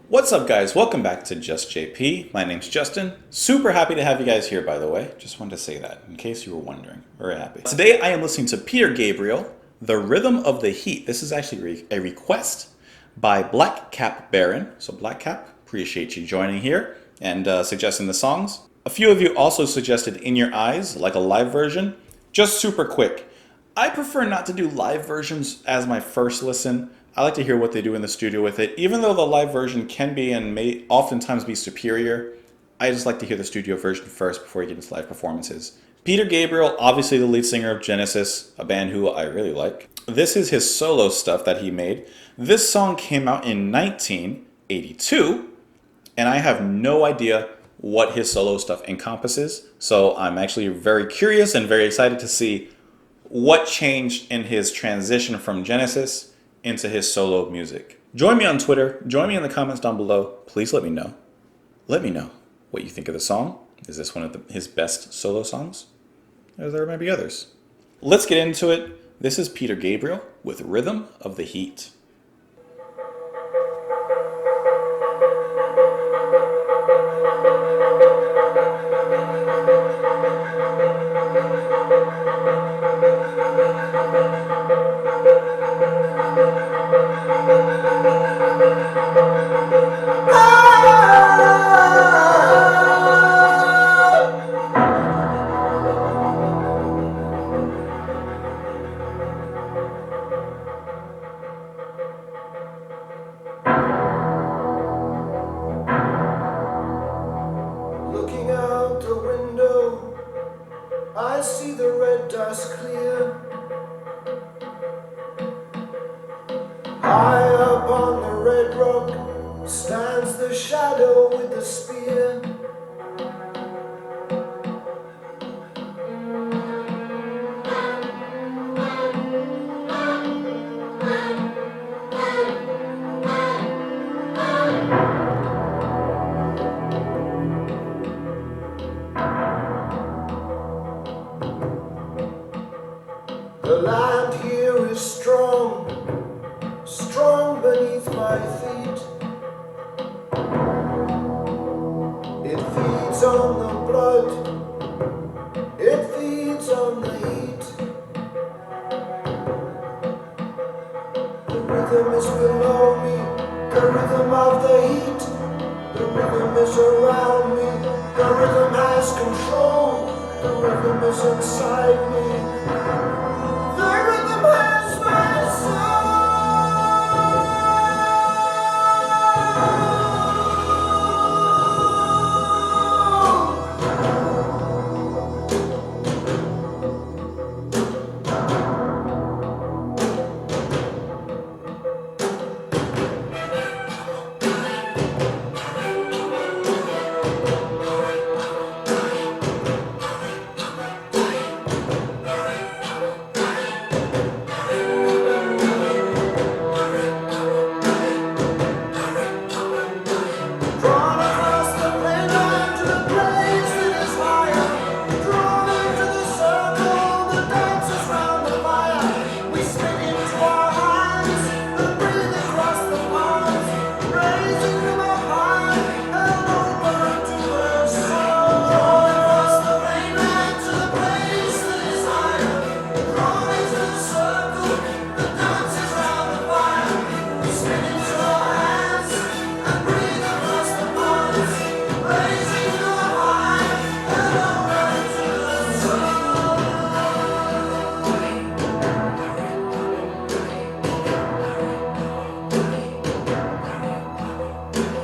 What's up, guys? Welcome back to Just JP. My name's Justin. Super happy to have you guys here, by the way. Just wanted to say that in case you were wondering. Very happy. Today I am listening to Peter Gabriel, The Rhythm of the Heat. This is actually a request by Black Cap Baron. So Black Cap, appreciate you joining here and suggesting the songs. A few of you also suggested In Your Eyes, like a live version. Just super quick. I prefer not to do live versions as my first listen. I like to hear what they do in the studio with it. Even though the live version can be and may oftentimes be superior, I just like to hear the studio version first before you get into live performances. Peter Gabriel, obviously the lead singer of Genesis, a band who I really like. This is his solo stuff that he made. This song came out in 1982, and I have no idea what his solo stuff encompasses. So I'm actually very curious and very excited to see what changed in his transition from Genesis into his solo music. Join me on Twitter. Join me in the comments down below. Please let me know. Let me know what you think of the song. Is this one of his best solo songs? Or there may be others. Let's get into it. This is Peter Gabriel with Rhythm of the Heat. Looking out the window, I see the red dust clear. High up on the red rock stands the shadow with the spear. The land here is strong, strong beneath my feet. It feeds on the blood, it feeds on the heat. The rhythm is below me, the rhythm of the heat. The rhythm is around me, the rhythm has control. The rhythm is inside me. The rhythm has my soul.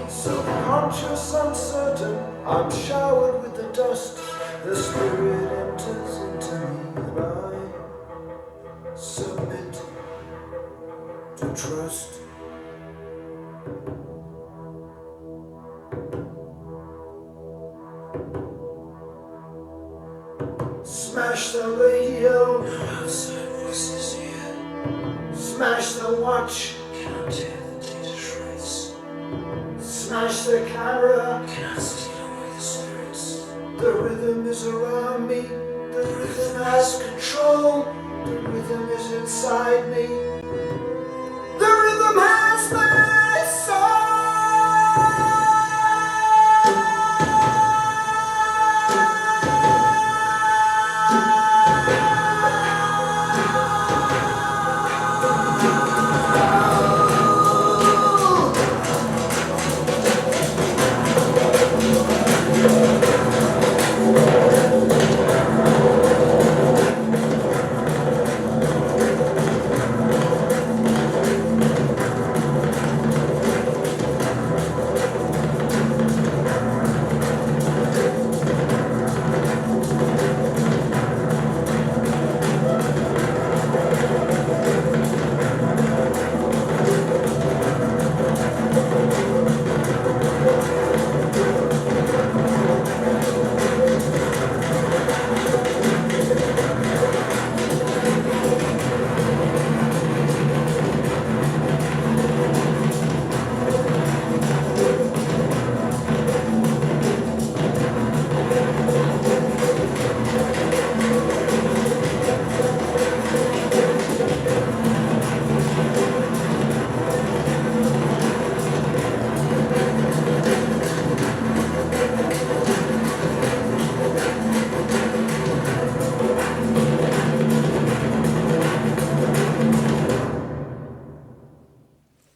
Subconscious, uncertain, I'm showered with the dust. The spirit enters into me and I submit to trust. Smash the radio, outside voices here. Smash the watch, cannot hear the data shreds. Smash the camera, cannot steal away the spirits. The rhythm is around me, the rhythm has control, the rhythm is inside me, the rhythm has my soul.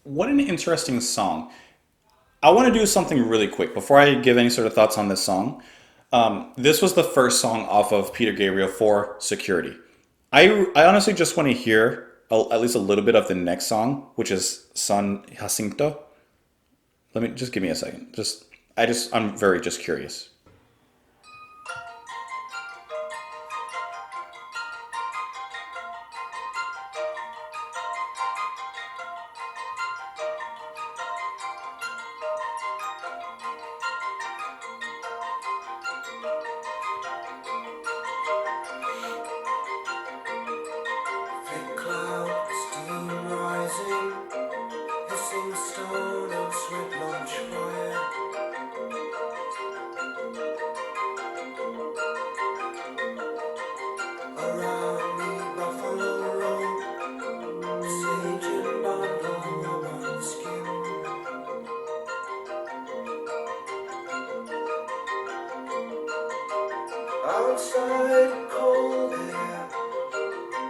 What an interesting song. I want to do something really quick before I give any sort of thoughts on this song. This was the first song off of Peter Gabriel for Security. I honestly just want to hear at least a little bit of the next song, which is Son Jacinto. Let me just give me a second. I'm very just curious. Thick cloud, steam rising, hissing stone and sweat launch fire. Around me, buffalo roam, sage and bundle rubber skin. Outside, cold air,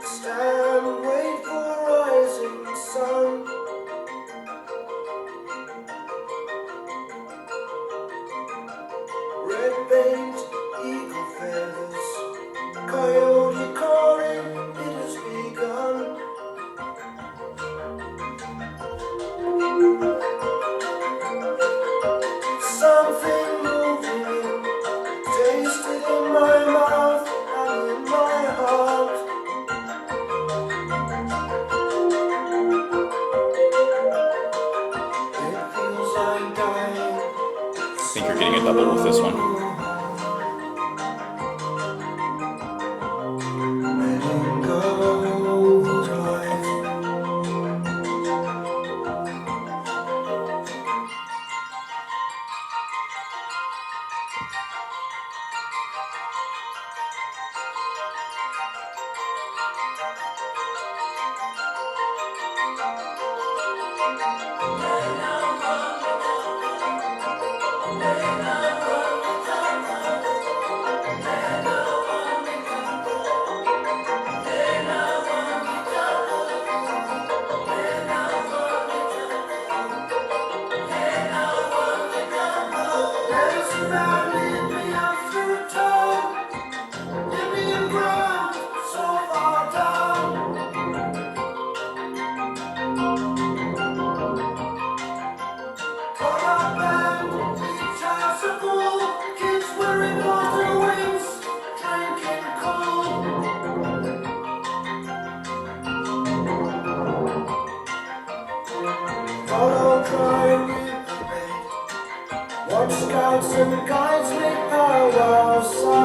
stand, wait for rising sun. Red paint, eagle feathers, coyote calling, it has begun. Something moving, tasted in my mouth and in my heart. It feels like dying. I think you're getting a double with this one. Letting go of life. There's a man lead me after a town, Indian ground, so far down. Caught up and beach house of gold, kids wearing water wings, drinking cold. Follow dry with the bait, watch scouts and guides make powwow sign.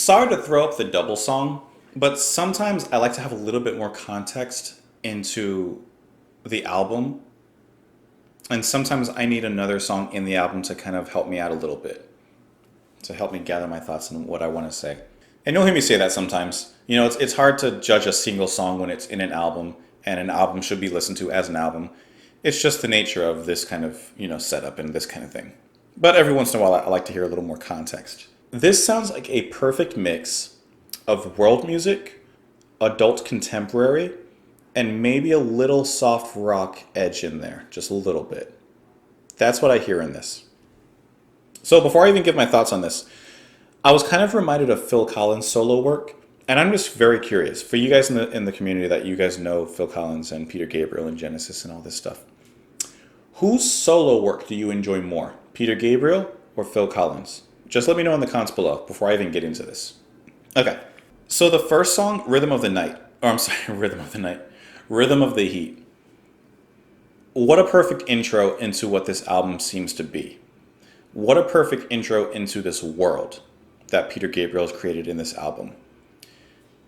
Sorry to throw up the double song, but sometimes I like to have a little bit more context into the album. And sometimes I need another song in the album to kind of help me out a little bit, to help me gather my thoughts and what I want to say. And you'll hear me say that sometimes. You know, it's hard to judge a single song when it's in an album, and an album should be listened to as an album. It's just the nature of this kind of, setup and this kind of thing. But every once in a while, I like to hear a little more context. This sounds like a perfect mix of world music, adult contemporary, and maybe a little soft rock edge in there, just a little bit. That's what I hear in this. So before I even give my thoughts on this, I was kind of reminded of Phil Collins' solo work, and I'm just very curious. For you guys in the community that you guys know Phil Collins and Peter Gabriel and Genesis and all this stuff, whose solo work do you enjoy more, Peter Gabriel or Phil Collins? Just let me know in the comments below before I even get into this. Okay, so the first song, Rhythm of the Night, Rhythm of the Heat. What a perfect intro into what this album seems to be. What a perfect intro into this world that Peter Gabriel has created in this album.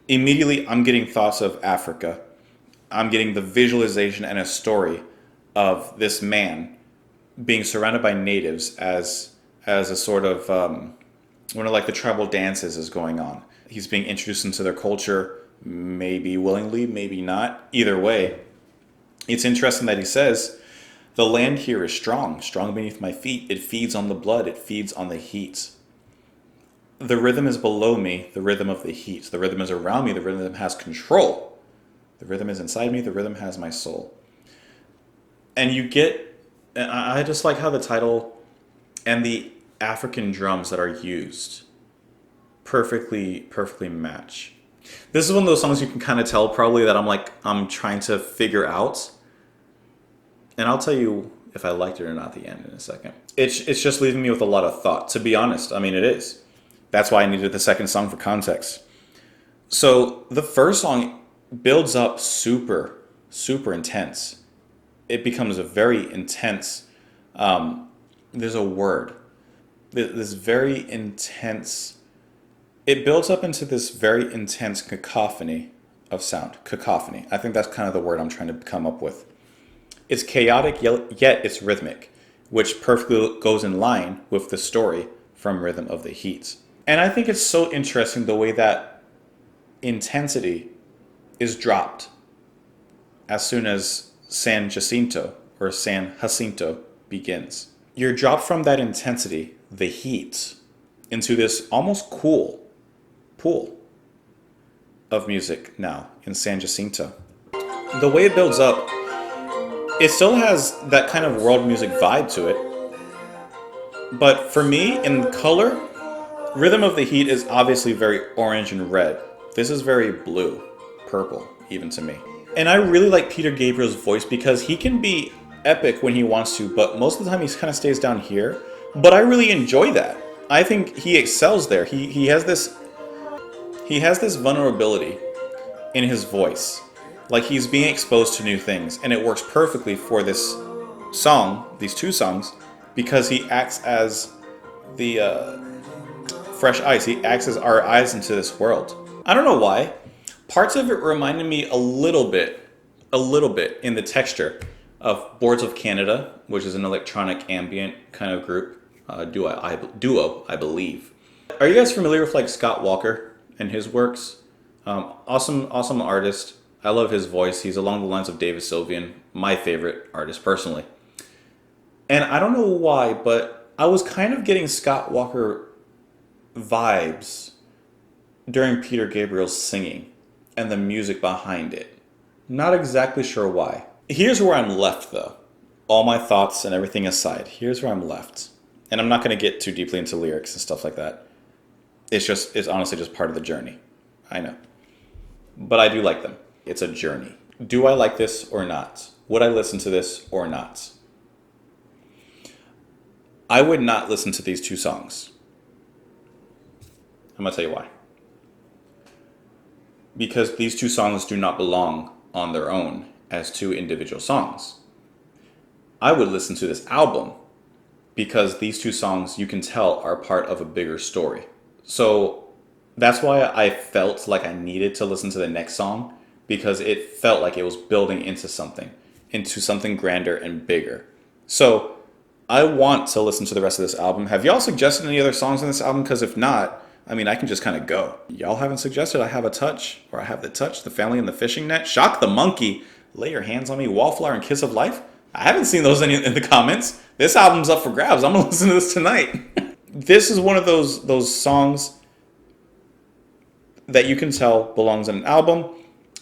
Immediately, I'm getting thoughts of Africa. I'm getting the visualization and a story of this man being surrounded by natives as a sort of one of like the tribal dances is going on. He's being introduced into their culture, maybe willingly, maybe not. Either way, it's interesting that he says, the land here is strong beneath my feet. It feeds on the blood. It feeds on the heat. The rhythm is below me, the rhythm of the heat. The rhythm is around me. The rhythm has control. The rhythm is inside me. The rhythm has my soul. And I just like how the title and the African drums that are used perfectly match. This is one of those songs you can kind of tell probably that I'm trying to figure out. And I'll tell you if I liked it or not at the end in a second. It's just leaving me with a lot of thought, to be honest. I mean, it is. That's why I needed the second song for context. So the first song builds up super intense. It becomes a very intense, there's a word. This very intense, it builds up into this very intense cacophony of sound. Cacophony. I think that's kind of the word I'm trying to come up with. It's chaotic, yet it's rhythmic, which perfectly goes in line with the story from Rhythm of the Heat. And I think it's so interesting the way that intensity is dropped as soon as San Jacinto or San Jacinto begins. You're dropped from that intensity, the heat, into this almost cool pool of music now in San Jacinto. The way it builds up, it still has that kind of world music vibe to it. But for me, in color, Rhythm of the Heat is obviously very orange and red. This is very blue, purple, even to me. And I really like Peter Gabriel's voice because he can be epic when he wants to, but most of the time he kind of stays down here. But I really enjoy that. I think he excels there. He has this vulnerability in his voice. Like he's being exposed to new things, and it works perfectly for this song, these two songs, because he acts as the fresh eyes. He acts as our eyes into this world. I don't know why. Parts of it reminded me a little bit in the texture of Boards of Canada, which is an electronic ambient kind of group, duo, I believe. Are you guys familiar with like Scott Walker and his works? Awesome artist. I love his voice. He's along the lines of David Sylvian, my favorite artist personally. And I don't know why, but I was kind of getting Scott Walker vibes during Peter Gabriel's singing and the music behind it. Not exactly sure why. Here's where I'm left though. All my thoughts and everything aside, here's where I'm left. And I'm not going to get too deeply into lyrics and stuff like that. It's honestly just part of the journey. I know. But I do like them. It's a journey. Do I like this or not? Would I listen to this or not? I would not listen to these two songs. I'm going to tell you why. Because these two songs do not belong on their own as two individual songs. I would listen to this album because these two songs, you can tell, are part of a bigger story. So That's why I felt like I needed to listen to the next song, because it felt like it was building into something grander and bigger. So I want to listen to the rest of this album. Have y'all suggested any other songs on this album? Because if not, I mean, I can just kind of go. Y'all haven't suggested I Have a Touch, or I Have the Touch, The Family and the Fishing Net, Shock the Monkey, Lay Your Hands on Me, Wallflower, and Kiss of Life? I haven't seen those in the comments. This album's up for grabs. I'm going to listen to this tonight. This is one of those songs that you can tell belongs in an album,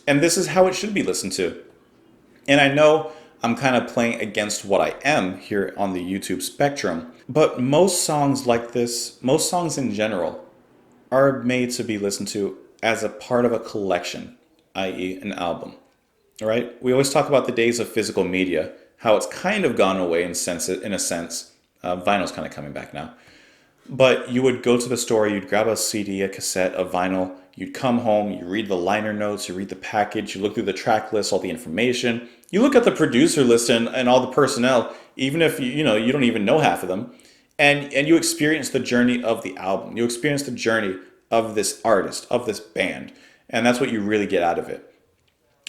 and this is how it should be listened to. And I know I'm kind of playing against what I am here on the YouTube spectrum, but most songs like this, most songs in general, are made to be listened to as a part of a collection, i.e. an album, right? We always talk about the days of physical media, how it's kind of gone away in a sense. Vinyl's kind of coming back now. But you would go to the store, you'd grab a CD, a cassette, a vinyl, you'd come home, you read the liner notes, you read the package, you look through the track list, all the information, you look at the producer list and all the personnel, even if you don't even know half of them, and you experience the journey of the album. You experience the journey of this artist, of this band, and that's what you really get out of it.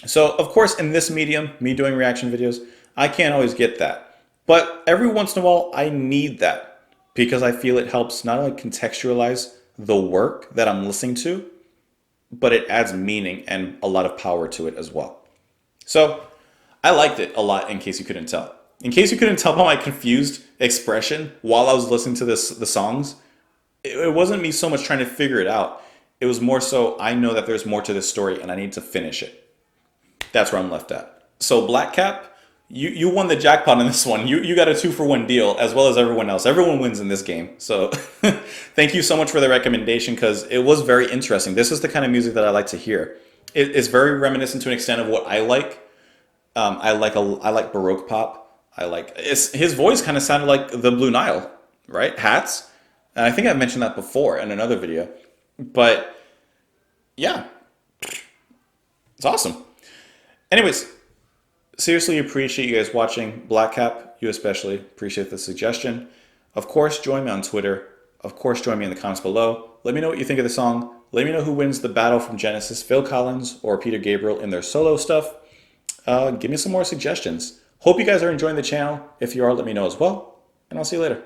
So, of course, in this medium, me doing reaction videos, I can't always get that. But every once in a while, I need that, because I feel it helps not only contextualize the work that I'm listening to, but it adds meaning and a lot of power to it as well. So I liked it a lot, in case you couldn't tell. In case you couldn't tell by my confused expression while I was listening to the songs, it wasn't me so much trying to figure it out. It was more so I know that there's more to this story and I need to finish it. That's where I'm left at. So Black Cap, you won the jackpot on this one. You got a 2-for-1 deal, as well as everyone else. Everyone wins in this game. So thank you so much for the recommendation, because it was very interesting. This is the kind of music that I like to hear. It's very reminiscent to an extent of what I like. I like Baroque pop. His voice kind of sounded like the Blue Nile, right? Hats. And I think I mentioned that before in another video. But yeah, it's awesome. Anyways, seriously appreciate you guys watching. Black Cap, you especially, appreciate the suggestion. Of course, join me on Twitter. Of course, join me in the comments below. Let me know what you think of the song. Let me know who wins the battle from Genesis, Phil Collins or Peter Gabriel in their solo stuff. Give me some more suggestions. Hope you guys are enjoying the channel. If you are, let me know as well. And I'll see you later.